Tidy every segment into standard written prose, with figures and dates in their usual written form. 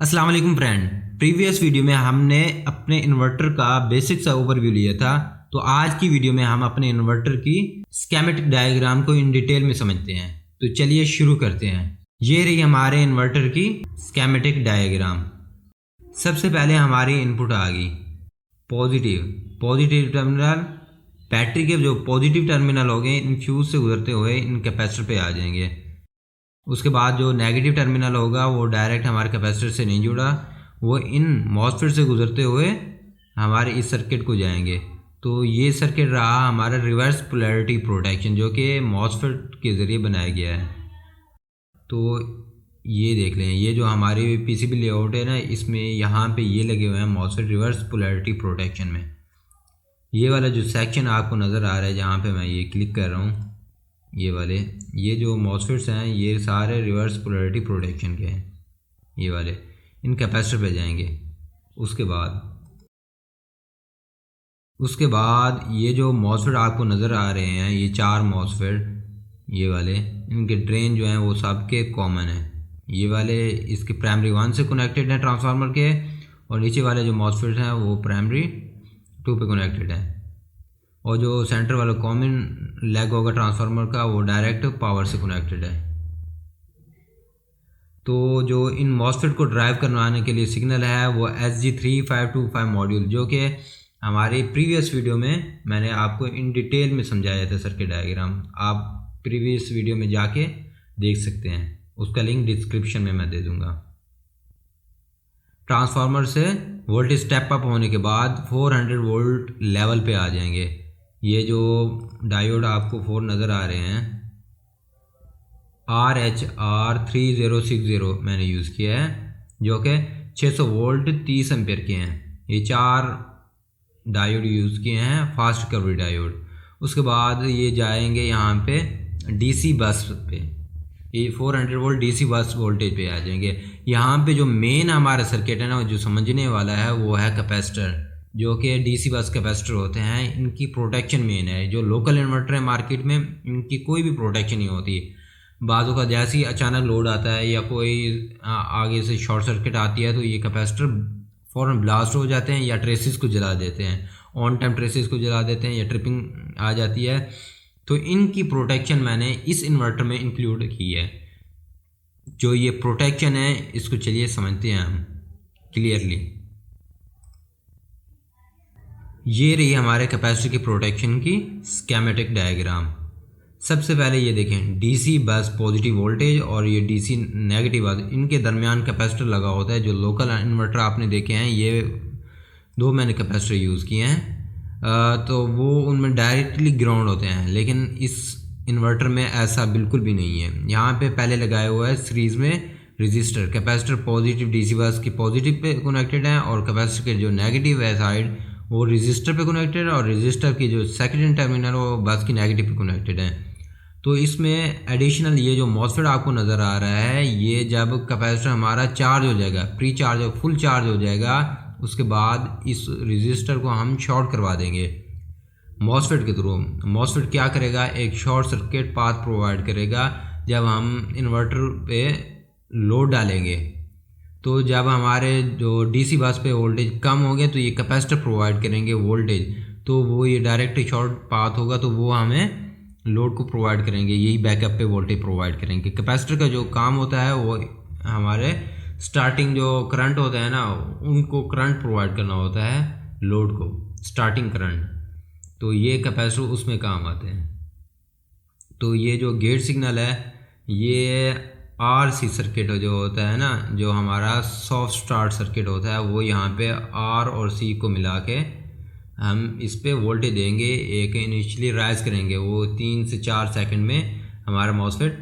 अस्सलाम वालेकुम friend. Previous video में हमने अपने इन्वर्टर का बेसिक सा ओवरव्यू लिया था। तो आज की वीडियो में हम अपने इन्वर्टर की स्कीमेटिक डायग्राम को इन डिटेल में समझते हैं। तो चलिए शुरू करते हैं। ये रही हमारे इन्वर्टर की स्कीमेटिक डायग्राम। सबसे पहले हमारी इनपुट आ गई पॉजिटिव टर्मिनल। बैटरी के जो पॉजिटिव टर्मिनल हो गए इन फ्यूज से गुजरते हुए इन कैपेसिटर पे आ जाएंगे। उसके बाद जो नेगेटिव टर्मिनल होगा वो डायरेक्ट हमारे कैपेसिटर से नहीं जुड़ा, वो इन मॉसफेट से गुजरते हुए हमारे इस सर्किट को जाएंगे। तो ये सर्किट रहा हमारा रिवर्स पोलैरिटी प्रोटेक्शन, जो कि मॉसफेट के ज़रिए बनाया गया है। तो ये देख लें, ये जो हमारी पीसीबी लेआउट है ना, इसमें यहाँ पे ये लगे हुए हैं मॉसफेट रिवर्स पोलैरिटी प्रोटेक्शन में। ये वाला जो सेक्शन आपको नज़र आ रहा है जहाँ पे मैं ये क्लिक कर रहा हूँ, ये वाले ये जो मॉसफेट्स हैं ये सारे रिवर्स पोलैरिटी प्रोटेक्शन के हैं। ये वाले इन कैपेसिटर पे जाएंगे। उसके बाद ये जो मॉसफेट आपको नज़र आ रहे हैं, ये 4 मॉसफेट ये वाले, इनके ड्रेन जो हैं वो सबके कॉमन है। ये वाले इसके प्राइमरी 1 से कनेक्टेड हैं ट्रांसफार्मर के, और नीचे वाले जो मॉसफेट हैं वो प्राइमरी 2 पे कनेक्टेड हैं। और जो सेंटर वाला कॉमन लेग होगा ट्रांसफार्मर का वो डायरेक्ट पावर से कनेक्टेड है। तो जो इन मॉसफेट को ड्राइव करवाने के लिए सिग्नल है वो SG3525 मॉड्यूल, जो कि हमारी प्रीवियस वीडियो में मैंने आपको इन डिटेल में समझाया था सर्किट डायग्राम। आप प्रीवियस वीडियो में जाके देख सकते हैं, उसका लिंक डिस्क्रिप्शन में मैं दे दूंगा। ट्रांसफार्मर से वोल्टेज स्टेप अप होने के बाद 400 वोल्ट लेवल पे आ जाएंगे। ये जो डायोड आपको 4 नज़र आ रहे हैं, RHR3060 मैंने यूज़ किया है, जो कि 600 वोल्ट 30 एम्पेयर के हैं। ये 4 डायोड यूज़ किए हैं, फास्ट रिकवरी डायोड। उसके बाद ये जाएंगे यहाँ पे DC बस पे, ये 400 वोल्ट DC बस वोल्टेज पे आ जाएंगे। यहाँ पे जो मेन हमारा सर्किट है ना, जो समझने वाला है वो है कैपेसिटर, जो कि DC बस कैपेसिटर होते हैं। इनकी प्रोटेक्शन मेन है। जो लोकल इन्वर्टर है मार्केट में, इनकी कोई भी प्रोटेक्शन नहीं होती। बाज़ों का जैसे ही अचानक लोड आता है या कोई आगे से शॉर्ट सर्किट आती है तो ये कैपेसिटर फ़ौरन ब्लास्ट हो जाते हैं या ट्रेसिस को जला देते हैं, ऑन टाइम ट्रेसिस को जला देते हैं या ट्रिपिंग आ जाती है। तो इनकी प्रोटेक्शन मैंने इस इन्वर्टर में इंक्लूड की है। जो ये प्रोटेक्शन है इसको चलिए समझते हैं हम क्लियरली। ये रही हमारे कैपेसिटर की प्रोटेक्शन की स्कीमेटिक डायग्राम। सबसे पहले ये देखें, DC बस पॉजिटिव वोल्टेज और ये DC नेगेटिव बस, इनके दरमियान कैपेसिटर लगा होता है। जो लोकल इन्वर्टर आपने देखे हैं, ये 2 मैंने कैपेसिटर यूज़ किए हैं, तो वो उनमें डायरेक्टली ग्राउंड होते हैं, लेकिन इस इन्वर्टर में ऐसा बिल्कुल भी नहीं है। यहाँ पे पहले लगाया हुआ है सीरीज़ में रजिस्टर। कैपेसिटर पॉजिटिव DC बस की पॉजिटिव पे कनेक्टेड है, और कैपेसिटर के जो नेगेटिव है साइड वो रजिस्टर पे कनेक्टेड है, और रजिस्टर की जो सेकेंडरी टर्मिनल वो बस की नेगेटिव पे कनेक्टेड है। तो इसमें एडिशनल ये जो मॉसफेट आपको नज़र आ रहा है, ये जब कैपेसिटर हमारा चार्ज हो जाएगा, प्री चार्ज फुल चार्ज हो जाएगा, उसके बाद इस रजिस्टर को हम शॉर्ट करवा देंगे मॉसफेट के थ्रू। मॉसफेट क्या करेगा, एक शॉर्ट सर्किट पाथ प्रोवाइड करेगा। जब हम इन्वर्टर पे लोड डालेंगे तो जब हमारे जो DC बस पे वोल्टेज कम हो गया तो ये कैपेसिटर प्रोवाइड करेंगे वोल्टेज, तो वो ये डायरेक्ट शॉर्ट पाथ होगा तो वो हमें लोड को प्रोवाइड करेंगे, यही बैकअप पे वोल्टेज प्रोवाइड करेंगे। कैपेसिटर का जो काम होता है वो हमारे स्टार्टिंग जो करंट होता है ना, उनको करंट प्रोवाइड करना होता है लोड को, स्टार्टिंग करंट। तो ये कैपेसिटर उसमें काम आते हैं। तो ये जो गेट सिग्नल है, ये RC सर्किट जो होता है ना, जो हमारा सॉफ्ट स्टार्ट सर्किट होता है, वो यहाँ पे R और C को मिला के हम इस पे वोल्टेज देंगे, एक इनिशियली राइज करेंगे। वो 3 से 4 सेकंड में हमारा मॉसफेट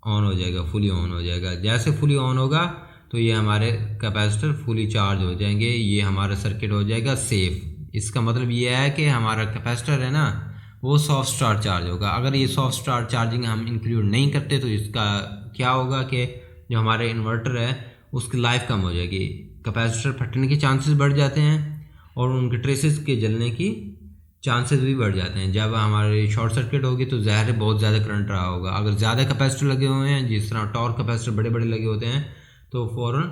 ऑन हो जाएगा, फुली ऑन हो जाएगा। जैसे फुली ऑन होगा तो ये हमारे कैपेसिटर फुली चार्ज हो जाएंगे, ये हमारा सर्किट हो जाएगा सेफ़। इसका मतलब ये है कि हमारा कैपेसिटर है ना, वो सॉफ्ट स्टार्ट चार्ज होगा। अगर ये सॉफ्ट स्टार्ट चार्जिंग हम इंक्लूड नहीं करते तो इसका क्या होगा कि जो हमारे इन्वर्टर है उसकी लाइफ कम हो जाएगी, कैपेसिटर फटने के चांसेस बढ़ जाते हैं और उनके ट्रेसेस के जलने की चांसेस भी बढ़ जाते हैं। जब हमारे शॉर्ट सर्किट होगी तो ज़ाहिर बहुत ज़्यादा करंट रहा होगा। अगर ज़्यादा कैपेसिटर लगे हुए हैं, जिस तरह टॉर्क कैपेसिटर बड़े बड़े लगे होते हैं, तो फ़ौरन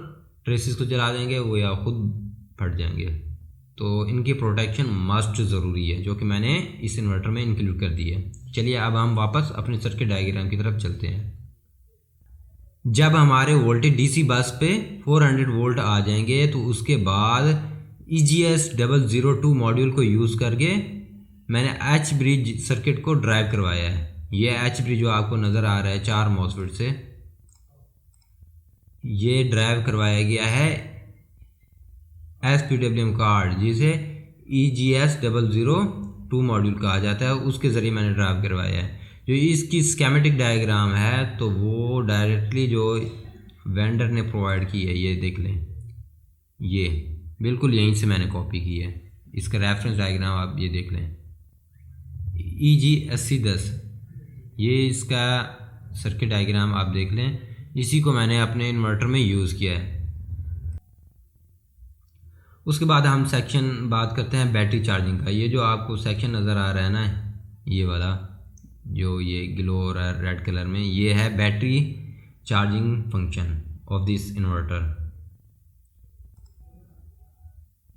ट्रेसिस को जला देंगे वो या खुद फट जाएंगे। तो इनकी प्रोटेक्शन मस्ट ज़रूरी है, जो कि मैंने इस इन्वर्टर में इंक्लूड कर दी है। चलिए अब हम वापस अपने सर्किट डायग्राम की तरफ चलते हैं। जब हमारे वोल्टेज डीसी बस पे 400 वोल्ट आ जाएंगे तो उसके बाद EGS002 मॉड्यूल को यूज़ करके मैंने एच ब्रिज सर्किट को ड्राइव करवाया है। ये एच ब्रिज जो आपको नज़र आ रहा है 4 मॉसफेट से, ये ड्राइव करवाया गया है SPWM कार्ड जिसे EGS002 मॉड्यूल कहा जाता है, उसके ज़रिए मैंने ड्राइव करवाया है। जो इसकी स्कीमेटिक डायग्राम है तो वो डायरेक्टली जो वेंडर ने प्रोवाइड की है, ये देख लें, ये बिल्कुल यहीं से मैंने कॉपी की है। इसका रेफरेंस डायग्राम आप ये देख लें, EG8010, ये इसका सर्किट डायग्राम आप देख लें, इसी को मैंने अपने इन्वर्टर में यूज़ किया है। उसके बाद हम सेक्शन बात करते हैं बैटरी चार्जिंग का। ये जो आपको सेक्शन नज़र आ रहा है ना, ये वाला जो ये ग्लो हो रहा है रेड कलर में, ये है battery charging function of this inverter.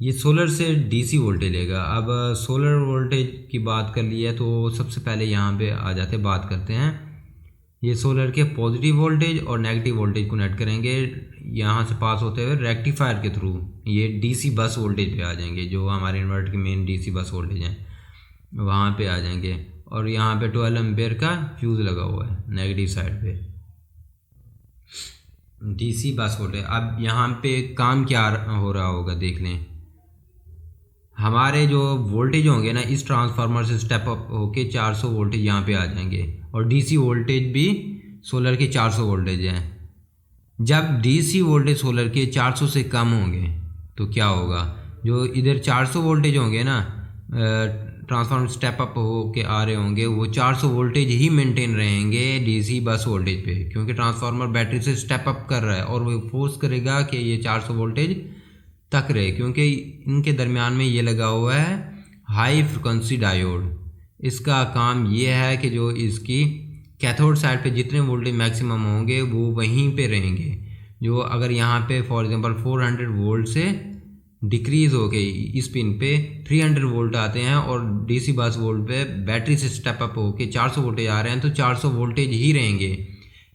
ये सोलर से डीसी वोल्टेज लेगा। अब सोलर वोल्टेज की बात कर ली है तो सबसे पहले यहाँ पे आ जाते बात करते हैं, ये सोलर के पॉजिटिव वोल्टेज और नेगेटिव वोल्टेज को नेट करेंगे यहाँ से पास होते हुए रेक्टिफायर के थ्रू, ये डीसी बस वोल्टेज पे आ जाएंगे, जो हमारे इन्वर्टर के मेन डीसी बस वोल्टेज हैं वहाँ पे आ जाएंगे। और यहाँ पे 12 एम्पेयर का फ्यूज़ लगा हुआ है नेगेटिव साइड पे, डीसी बस वोल्टेज। अब यहाँ पे काम क्या हो रहा होगा देख लें, हमारे जो वोल्टेज होंगे ना इस ट्रांसफार्मर से स्टेप अप होके 400 वोल्टेज यहाँ पे आ जाएंगे, और डीसी वोल्टेज भी सोलर के 400 वोल्टेज हैं। जब डीसी वोल्टेज सोलर के 400 से कम होंगे तो क्या होगा, जो इधर 400 वोल्टेज होंगे ना ट्रांसफार्मर स्टेप अप होके आ रहे होंगे, वो 400 वोल्टेज ही मेंटेन रहेंगे डीसी बस वोल्टेज पे, क्योंकि ट्रांसफार्मर बैटरी से स्टेप अप कर रहा है और वो फोर्स करेगा कि ये 400 वोल्टेज तक रहे, क्योंकि इनके दरमियान में ये लगा हुआ है हाई फ्रिक्वेंसी डायोड। इसका काम ये है कि जो इसकी कैथोड साइड पे जितने वोल्टेज मैक्सिमम होंगे वो वहीं पे रहेंगे। जो अगर यहाँ पे फॉर एग्जांपल 400 वोल्ट से डिक्रीज़ हो गई इस पिन पे 300 वोल्ट आते हैं और डीसी बस वोल्ट पे बैटरी से स्टेप अप होके 400 वोल्टेज आ रहे हैं, तो 400 वोल्टेज ही रहेंगे।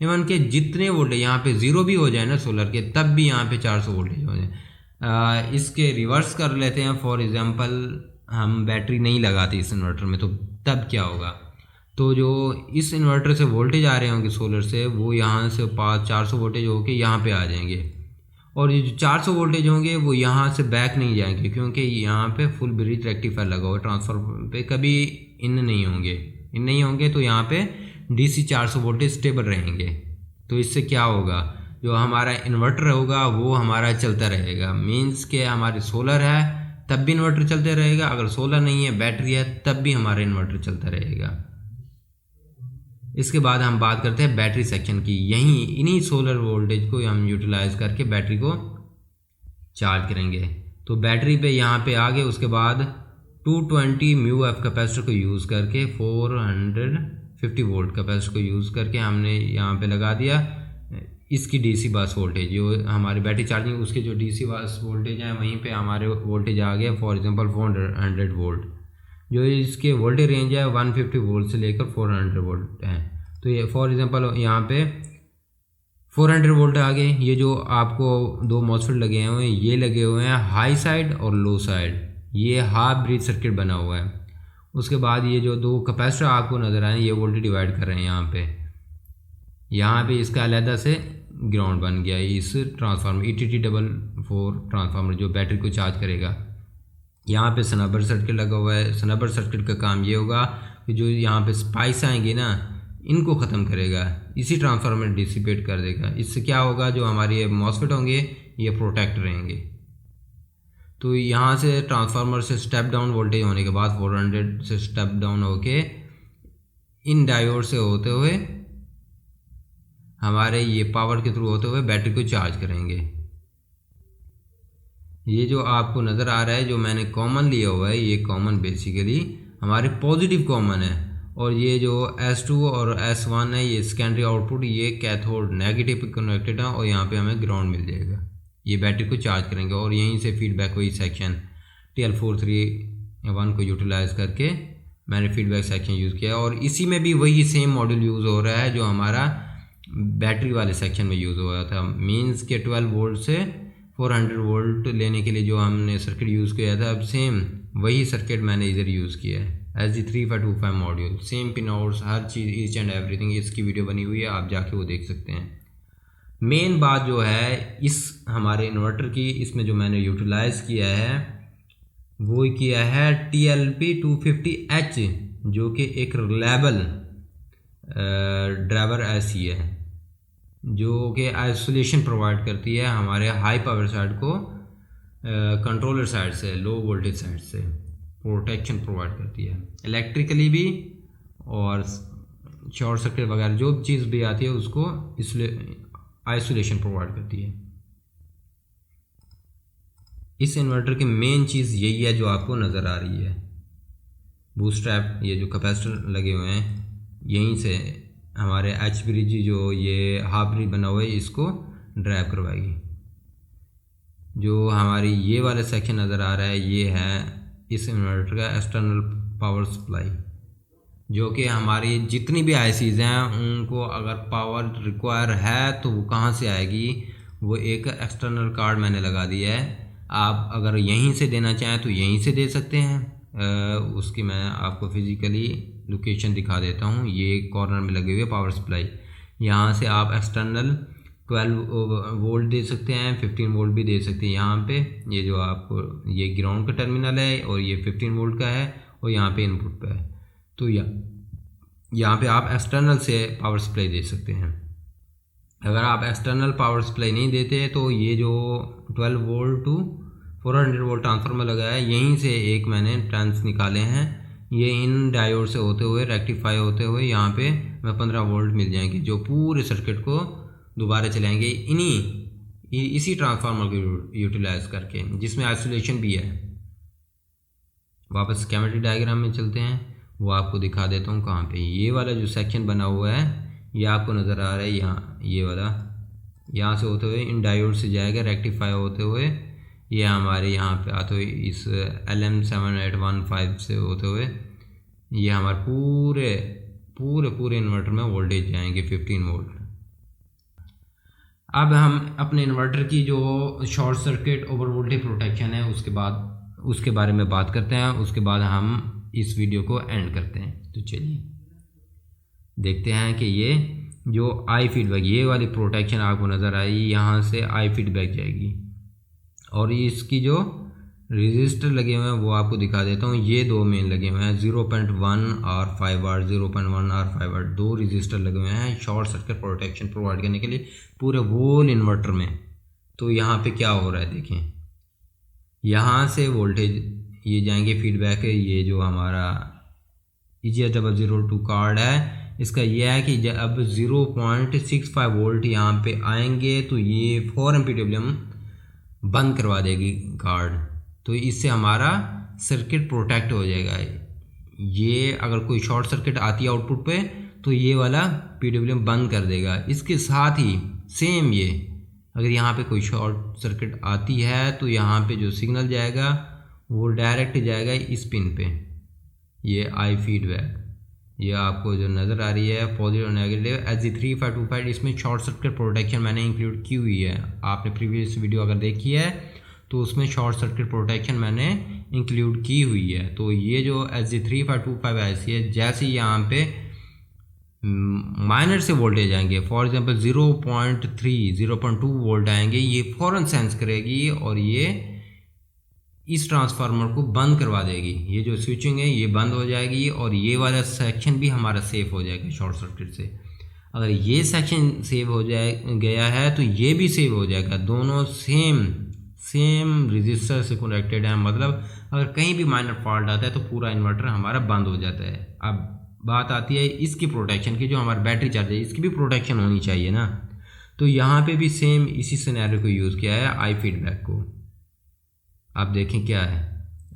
इवन के जितने वोल्टेज यहाँ पे ज़ीरो भी हो जाए ना सोलर के, तब भी यहाँ पे 400 वोल्टेज हो जाए। इसके रिवर्स कर लेते हैं, फॉर एग्जांपल हम बैटरी नहीं लगाते इस इन्वर्टर में, तो तब क्या होगा, तो जो इस इन्वर्टर से वोल्टेज आ रहे होंगे सोलर से, वो यहाँ से 400 वोल्टेज होके यहाँ पे आ जाएंगे, और ये जो 400 वोल्टेज होंगे वो यहाँ से बैक नहीं जाएंगे, क्योंकि यहाँ पे फुल ब्रिज रेक्टिफायर लगा हुआ है ट्रांसफार्मर पे, कभी इन नहीं होंगे तो यहाँ पे डीसी 400 वोल्टेज स्टेबल रहेंगे। तो इससे क्या होगा, जो हमारा इन्वर्टर होगा वो हमारा चलता रहेगा। मीन्स के हमारे सोलर है तब भी इन्वर्टर चलते रहेगा, अगर सोलर नहीं है बैटरी है तब भी हमारा इन्वर्टर चलता रहेगा। इसके बाद हम बात करते हैं बैटरी सेक्शन की। इन्हीं सोलर वोल्टेज को हम यूटिलाइज करके बैटरी को चार्ज करेंगे। तो बैटरी पे यहाँ पे आ गए, उसके बाद 220 μF कैपेसिटर को यूज़ करके 450 वोल्ट कैपेसिटर को यूज़ करके हमने यहाँ पे लगा दिया इसकी डीसी बस वोल्टेज। जो हमारी बैटरी चार्जिंग उसके जो डीसी बस वोल्टेज हैं वहीं पे हमारे वोल्टेज आ गया फॉर एग्जांपल 400 वोल्ट। जो इसके वोल्टेज रेंज है 150 वोल्ट से लेकर 400 वोल्ट है। तो ये फॉर एग्जांपल यहाँ पे 400 वोल्ट आ गए। ये जो आपको दो मॉसफेट लगे हुए हैं ये लगे हुए हैं हाई साइड और लो साइड, ये हाफ ब्रिज सर्किट बना हुआ है। उसके बाद ये जो दो कैपेसिटर आपको नज़र आए ये वोल्टेज डिवाइड कर रहे हैं यहाँ पे इसका अलहदा से ग्राउंड बन गया है इस ट्रांसफार्मर ETT44 ट्रांसफार्मर जो बैटरी को चार्ज करेगा। यहाँ पे स्नबर सर्किट लगा हुआ है। स्नबर सर्किट का काम ये होगा कि जो यहाँ पे स्पाइस आएंगे ना इनको ख़त्म करेगा, इसी ट्रांसफार्मर डिसिपेट कर देगा। इससे क्या होगा, जो हमारे ये मॉसफेट होंगे ये प्रोटेक्ट रहेंगे। तो यहाँ से ट्रांसफार्मर से स्टेप डाउन वोल्टेज होने के बाद 400 से स्टेप डाउन होके इन डायोड से होते हुए हमारे ये पावर के थ्रू होते हुए बैटरी को चार्ज करेंगे। ये जो आपको नज़र आ रहा है जो मैंने कॉमन लिया हुआ है, ये कॉमन बेसिकली हमारे पॉजिटिव कॉमन है, और ये जो S2 और S1 है ये सेकेंडरी आउटपुट, ये कैथोड नेगेटिव पे कनेक्टेड है और यहाँ पे हमें ग्राउंड मिल जाएगा। ये बैटरी को चार्ज करेंगे और यहीं से फीडबैक वही सेक्शन TL431 को यूटिलाइज़ करके मैंने फीडबैक सेक्शन यूज़ किया और इसी में भी वही सेम मॉड्यूल यूज़ हो रहा है जो हमारा बैटरी वाले सेक्शन में यूज़ हो रहा था। मींस के 12 वोल्ट से 400 वोल्ट लेने के लिए जो हमने सर्किट यूज़ किया था, अब सेम वही सर्किट मैंने इधर यूज़ किया है। SG3525 module, same pin outs, her cheese, each and everything, इसकी वीडियो बनी हुई है, आप जाके वो देख सकते हैं। मेन बात जो है इस हमारे इन्वर्टर की, इसमें जो मैंने यूटिलाइज़ किया है वो किया है TLP250H, जो कि एक रिलायबल ड्राइवर ऐसी है जो कि आइसोलेशन प्रोवाइड करती है हमारे हाई पावर साइड को कंट्रोलर साइड से, लो वोल्टेज साइड से प्रोटेक्शन प्रोवाइड करती है इलेक्ट्रिकली भी, और शॉर्ट सर्किट वगैरह जो चीज़ भी आती है उसको आइसोलेशन प्रोवाइड करती है। इस इन्वर्टर की मेन चीज़ यही है जो आपको नज़र आ रही है। बूस्ट स्ट्रैप, ये जो कैपेसिटर लगे हुए हैं, यहीं से हमारे एच ब्रिज जो ये हाफ ब्रिज बना हुआ है इसको ड्राइव करवाएगी। जो हमारी ये वाला सेक्शन नज़र आ रहा है ये है इस इन्वर्टर का एक्सटर्नल पावर सप्लाई, जो कि हमारी जितनी भी आईसीज़ हैं उनको अगर पावर रिक्वायर है तो वो कहाँ से आएगी, वो एक एक्सटर्नल कार्ड मैंने लगा दिया है। आप अगर यहीं से देना चाहें तो यहीं से दे सकते हैं। उसकी मैं आपको फिज़िकली लोकेशन दिखा देता हूँ। ये कॉर्नर में लगे हुए पावर सप्लाई, यहाँ से आप एक्सटर्नल 12 वोल्ट दे सकते हैं, 15 वोल्ट भी दे सकते हैं। यहाँ पे ये जो आपको ये ग्राउंड का टर्मिनल है और ये 15 वोल्ट का है और यहाँ पे इनपुट पे है, तो यहाँ पे आप एक्सटर्नल से पावर सप्लाई दे सकते हैं। अगर आप एक्सटर्नल पावर सप्लाई नहीं देते तो ये जो 12 वोल्ट टू 400 वोल्ट ट्रांसफार्मर लगा है, यहीं से एक मैंने ट्रांस निकाले हैं, ये इन डायोड से होते हुए रेक्टिफाई होते हुए यहाँ पे मैं 15 वोल्ट मिल जाएंगे जो पूरे सर्किट को दोबारा चलाएंगे इसी ट्रांसफार्मर को यूटिलाइज करके, जिसमें आइसोलेशन भी है। वापस स्कीमेटिक डायग्राम में चलते हैं, वो आपको दिखा देता हूँ कहाँ पे। ये वाला जो सेक्शन बना हुआ है ये आपको नज़र आ रहा है, यहाँ ये वाला, यहाँ से होते हुए इन डायोड से जाएगा, रेक्टिफाई होते हुए ये हमारे यहाँ पे आते हुए इस LM7815 से होते हुए ये हमारे पूरे इन्वर्टर में वोल्टेज जाएंगे 15 वोल्ट। अब हम अपने इन्वर्टर की जो short circuit over voltage protection है उसके बारे में बात करते हैं, उसके बाद हम इस वीडियो को एंड करते हैं। तो चलिए देखते हैं कि ये जो आई फीडबैक, ये वाली प्रोटेक्शन आपको नज़र आई, यहाँ से आई फीडबैक जाएगी और इसकी जो रजिस्टर लगे हुए हैं वो आपको दिखा देता हूँ। ये दो मेन लगे हुए हैं, 0.1 और 5 वाट, 0.1 और 5 वाट, दो रजिस्टर लगे हुए हैं शॉर्ट सर्किट प्रोटेक्शन प्रोवाइड करने के लिए पूरे होल इन्वर्टर में। तो यहाँ पे क्या हो रहा है देखें, यहाँ से वोल्टेज ये जाएंगे फीडबैक है, ये जो हमारा EGS002 कार्ड है इसका यह है कि अब 0.65 वोल्ट यहाँ पे आएंगे तो ये 4 MPWM बंद करवा देगी कार्ड, तो इससे हमारा सर्किट प्रोटेक्ट हो जाएगा। ये अगर कोई शॉर्ट सर्किट आती है आउटपुट पे तो ये वाला PWM बंद कर देगा। इसके साथ ही सेम ये अगर यहाँ पे कोई शॉर्ट सर्किट आती है तो यहाँ पे जो सिग्नल जाएगा वो डायरेक्ट जाएगा इस पिन पे। ये आई फीडबैक ये आपको जो नज़र आ रही है पॉजिटिव और नेगेटिव SG3525, इसमें शॉर्ट सर्किट प्रोटेक्शन मैंने इंक्लूड की हुई है। आपने प्रीवियस वीडियो अगर देखी है तो उसमें शॉर्ट सर्किट प्रोटेक्शन मैंने इंक्लूड की हुई है। तो ये जो SG3525 ऐसी है, जैसे यहाँ पे माइनर से वोल्टेज आएंगे, फॉर एग्जांपल 0.3 0.2 वोल्ट आएंगे, ये फ़ौरन सेंस करेगी और ये इस ट्रांसफार्मर को बंद करवा देगी। ये जो स्विचिंग है ये बंद हो जाएगी और ये वाला सेक्शन भी हमारा सेफ हो जाएगा शॉर्ट सर्किट से। अगर ये सेक्शन सेव हो गया है तो ये भी सेव हो जाएगा। दोनों सेम रजिस्टर से कनेक्टेड है, मतलब अगर कहीं भी माइनर फॉल्ट आता है तो पूरा इन्वर्टर हमारा बंद हो जाता है। अब बात आती है इसकी प्रोटेक्शन की, जो हमारा बैटरी चार्जर है इसकी भी प्रोटेक्शन होनी चाहिए ना। तो यहाँ पे भी सेम इसी सिनेरियो को यूज़ किया है आई फीडबैक को। आप देखें क्या है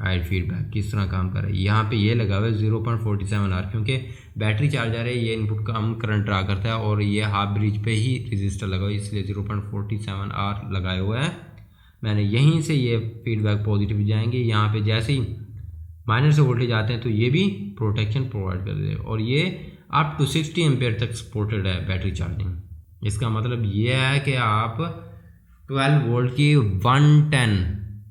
आई फीडबैक किस तरह काम कर रहा है। यहाँ पे ये लगा हुआ है 0.47 R, क्योंकि बैटरी चार्जर है ये इनपुट कम करंट ड्रा करता है और ये हाफ ब्रिज पे ही रजिस्टर लगा हुआ है, इसलिए 0.47 R लगाया हुआ है मैंने यहीं से ये फीडबैक पॉजिटिव जाएंगे, यहाँ पे जैसे ही माइनस से वोल्टेज आते हैं तो ये भी प्रोटेक्शन प्रोवाइड कर देते हैं। और ये अप टू 60 एम्पेयर तक सपोर्टेड है बैटरी चार्जिंग। इसका मतलब ये है कि आप 12 वोल्ट की 110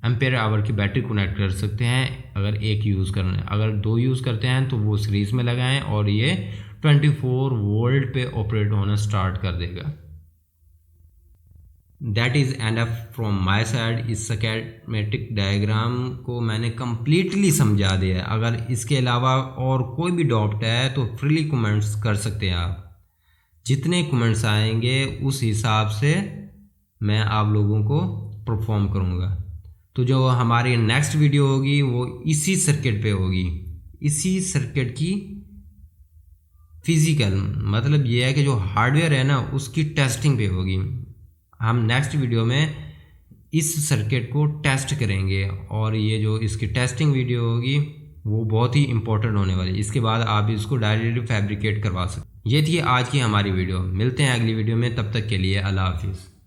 एम्पेयर आवर की बैटरी कनेक्ट कर सकते हैं अगर एक यूज़ करना है। अगर 2 यूज़ करते हैं तो वो सीरीज़ में लगाएं और ये 24 वोल्ट पे ऑपरेट होना स्टार्ट कर देगा। That is and up from my side. इस स्कीमेटिक डायग्राम को मैंने कम्प्लीटली समझा दिया है। अगर इसके अलावा और कोई भी डाउट है तो फ्रीली कमेंट्स कर सकते हैं आप। जितने कमेंट्स आएंगे उस हिसाब से मैं आप लोगों को परफॉर्म करूँगा। तो जो हमारी नेक्स्ट वीडियो होगी वो इसी सर्किट पे होगी, इसी सर्किट की फिज़िकल, मतलब ये है कि जो हार्डवेयर है ना उसकी टेस्टिंग पे होगी। हम नेक्स्ट वीडियो में इस सर्किट को टेस्ट करेंगे और ये जो इसकी टेस्टिंग वीडियो होगी वो बहुत ही इंपॉर्टेंट होने वाली है। इसके बाद आप इसको डायरेक्टली फैब्रिकेट करवा सकते। ये थी आज की हमारी वीडियो। मिलते हैं अगली वीडियो में, तब तक के लिए अल्लाह हाफिज़।